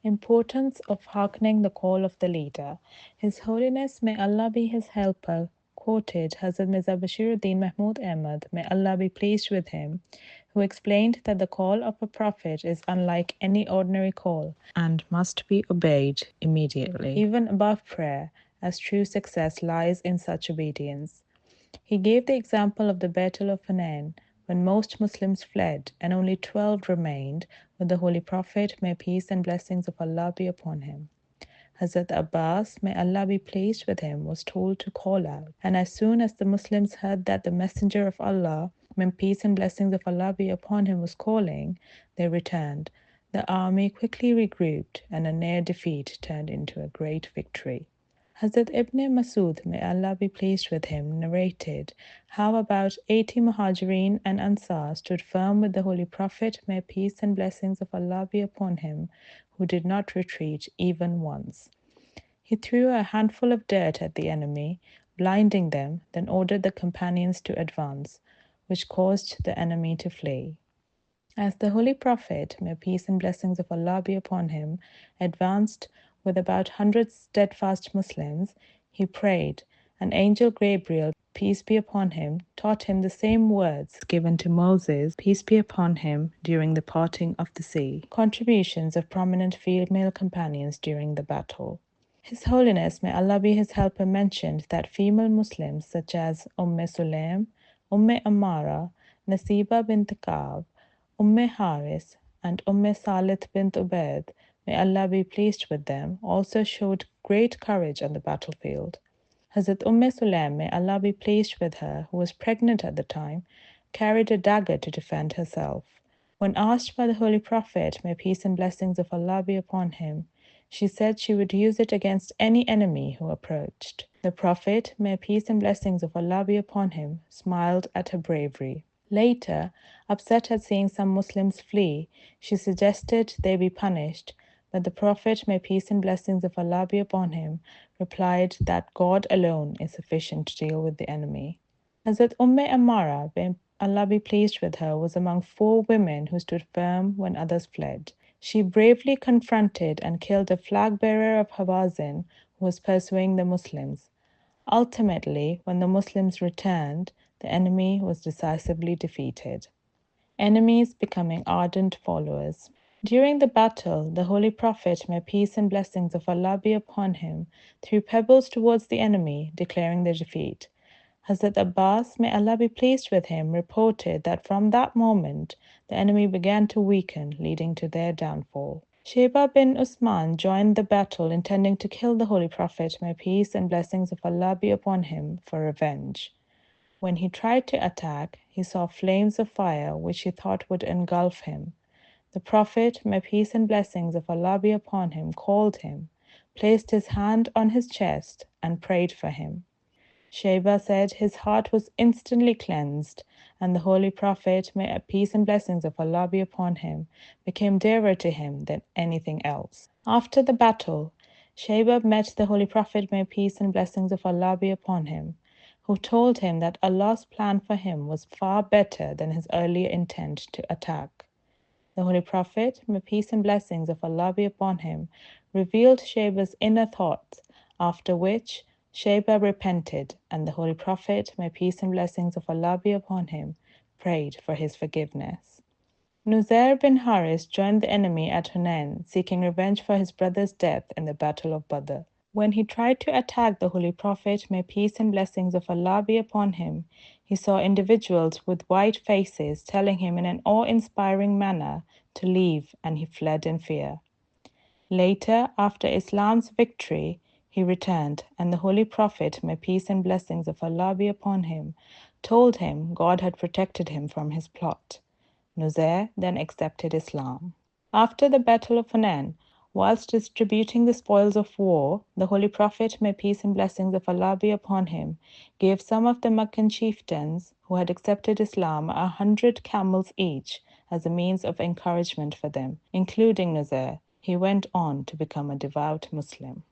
Importance of hearkening the call of the leader. His Holiness, may Allah be his helper, quoted Hazrat Mirza Bashiruddin Mahmud Ahmad, may Allah be pleased with him, who explained that the call of a prophet is unlike any ordinary call and must be obeyed immediately, even above prayer, as true success lies in such obedience. He gave the example of the Battle of Hunain, when most Muslims fled and only 12 remained, with the Holy Prophet, may peace and blessings of Allah be upon him. Hazrat Abbas, may Allah be pleased with him, was told to call out, and as soon as the Muslims heard that the Messenger of Allah, may peace and blessings of Allah be upon him, was calling, they returned. The army quickly regrouped, and a near defeat turned into a great victory. Hazrat Ibn Masud, may Allah be pleased with him, narrated how about 80 Muhajirin and Ansar stood firm with the Holy Prophet, may peace and blessings of Allah be upon him, who did not retreat even once. He threw a handful of dirt at the enemy, blinding them, then ordered the companions to advance, which caused the enemy to flee. As the Holy Prophet, may peace and blessings of Allah be upon him, advanced with about 100 steadfast Muslims, he prayed, and Angel Gabriel, peace be upon him, taught him the same words given to Moses, peace be upon him, during the parting of the sea. Contributions of prominent female companions during the battle. His Holiness, may Allah be his helper, mentioned that female Muslims such as Sulaim, Ammara, Nasiba bint Ka'b, Haris, and Salit bint Ubaid, may Allah be pleased with them, also showed great courage on the battlefield. Hazrat Sulaim, may Allah be pleased with her, who was pregnant at the time, carried a dagger to defend herself. When asked by the Holy Prophet, may peace and blessings of Allah be upon him, she said she would use it against any enemy who approached. The Prophet, may peace and blessings of Allah be upon him, smiled at her bravery. Later, upset at seeing some Muslims flee, she suggested they be punished, but the Prophet, may peace and blessings of Allah be upon him, replied that God alone is sufficient to deal with the enemy. Hazrat Ammara, may Allah be pleased with her, was among 4 women who stood firm when others fled. She bravely confronted and killed a flag bearer of Hawazin who was pursuing the Muslims. Ultimately, when the Muslims returned, the enemy was decisively defeated. Enemies becoming ardent followers. During the battle, the Holy Prophet, may peace and blessings of Allah be upon him, threw pebbles towards the enemy, declaring their defeat. Hazrat Abbas, may Allah be pleased with him, reported that from that moment the enemy began to weaken, leading to their downfall. Sheba bin Usman joined the battle, intending to kill the Holy Prophet, may peace and blessings of Allah be upon him, for revenge. When he tried to attack, he saw flames of fire which he thought would engulf him. The Prophet, may peace and blessings of Allah be upon him, called him, placed his hand on his chest, and prayed for him. Sheba said his heart was instantly cleansed, and the Holy Prophet, may peace and blessings of Allah be upon him, became dearer to him than anything else. After the battle, Sheba met the Holy Prophet, may peace and blessings of Allah be upon him, who told him that Allah's plan for him was far better than his earlier intent to attack. The Holy Prophet, may peace and blessings of Allah be upon him, revealed Sheba's inner thoughts, after which Sheba repented, and the Holy Prophet, may peace and blessings of Allah be upon him, prayed for his forgiveness. Nuzair bin Haris joined the enemy at Hunain, seeking revenge for his brother's death in the Battle of Badr. When he tried to attack the Holy Prophet, may peace and blessings of Allah be upon him, he saw individuals with white faces telling him in an awe-inspiring manner to leave, and he fled in fear. Later, after Islam's victory, he returned, and the Holy Prophet, may peace and blessings of Allah be upon him, told him God had protected him from his plot. Nuzair then accepted Islam. After the Battle of Hunain, whilst distributing the spoils of war, the Holy Prophet, may peace and blessings of Allah be upon him, gave some of the Meccan chieftains who had accepted Islam 100 camels each as a means of encouragement for them, including Nuzair. He went on to become a devout Muslim.